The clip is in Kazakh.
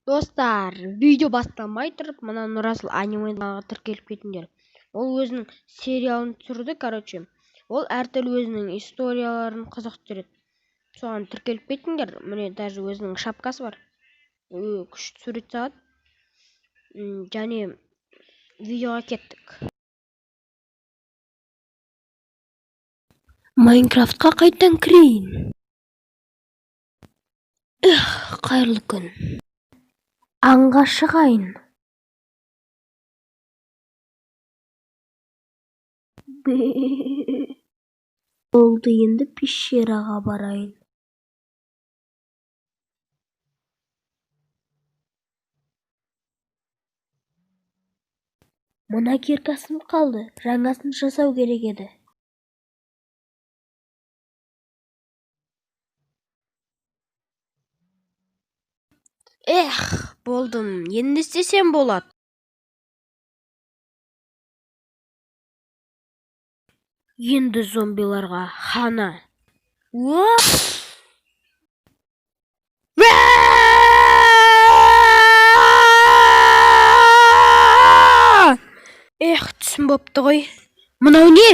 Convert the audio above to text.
Достар, видео басталмай тұрып, мына Нұрасыл анимадағы тіркеліп кетіңдер. Ол өзінің сериалын түсірді, Ол әртүрлі өзінің историяларын қызықтырады. Соған тіркеліп кетіңдер. Міне даже өзінің шапкасы бар. Күшті сурет салады. Және видеоға кеттік. Майнкрафтқа қайттан кірейін. Қайырлы күн. Аңға шығайын. Болды, енді пещераға барайын. Мына киркасым қалды, жаңасын жасау керек еді. Болдым, енді істесем болады. Енді зомбиларға хана. Түсім бопты ғой. Мынау не?